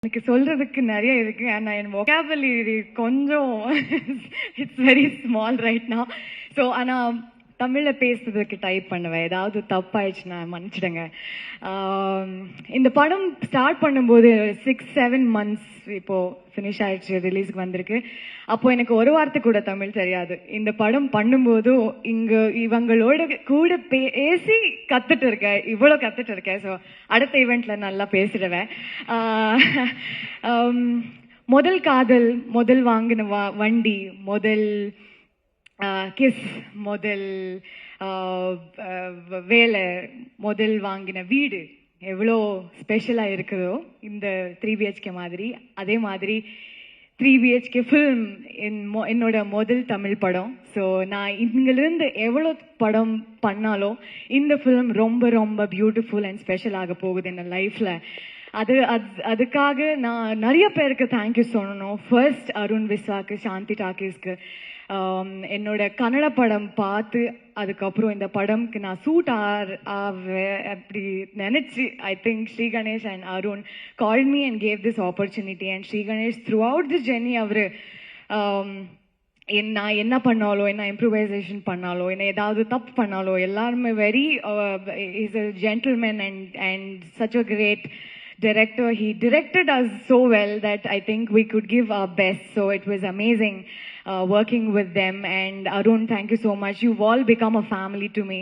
எனக்கு சொல்றதுக்கு நிறைய இருக்கு. ஆனா என் vocabulary கொஞ்சம் it's very small right now. So ஆனா தமிழ்ல பேசுறதுக்கு டைப் பண்ணுவேன். ஏதாவது தப்பாயிடுச்சுன்னா மன்னிச்சிடுங்க. இந்த படம் ஸ்டார்ட் பண்ணும்போது 6-7 months இப்போ ஃபினிஷ் ஆயிடுச்சு, ரிலீஸ்க்கு வந்திருக்கு. அப்போ எனக்கு ஒரு வார்த்தை கூட தமிழ் தெரியாது. இந்த படம் பண்ணும்போது இவங்களோட கூட பேசி கத்துட்டு இருக்கேன், இவ்வளோ கத்துட்டு இருக்கேன். ஸோ அடுத்த ஈவெண்ட்ல நல்லா பேசிடுவேன். முதல் காதல், முதல் வாங்கின வண்டி, முதல் கிஸ், முதல் வேலை, முதல் வாங்கின வீடு எவ்வளோ ஸ்பெஷலாக இருக்குதோ இந்த 3 BHK மாதிரி. அதே மாதிரி 3 BHK ஃபில்ம் என்னோட முதல் தமிழ் படம். ஸோ நான் இங்கிலிருந்து எவ்வளோ படம் பண்ணாலும் இந்த ஃபில்ம் ரொம்ப ரொம்ப பியூட்டிஃபுல் அண்ட் ஸ்பெஷல் ஆக போகுது என் லைஃப்பில். அதுக்காக நான் நிறைய பேருக்கு தேங்க்யூ சொல்லணும். ஃபர்ஸ்ட் அருண் விஸ்வாக்கு, சாந்தி டாக்கீஸ்க்கு. என்னோட கன்னட படம் பார்த்து அதுக்கப்புறம் இந்த படம்க்கு நான் சூட் அப்படி நினச்சி I think Shri Ganesh and Arun call me and gave this opportunity. And Shri Ganesh throughout the journey அவர் நான் என்ன பண்ணாலோ, என்ன இம்ப்ரூவைசேஷன் பண்ணாலோ, என்ன ஏதாவது தப்பு பண்ணாலோ எல்லாருமே very is a gentleman and such a great director. He directed us so well that I think we could give our best. So it was amazing working with them. And Arun, thank you so much. You've all become a family to me.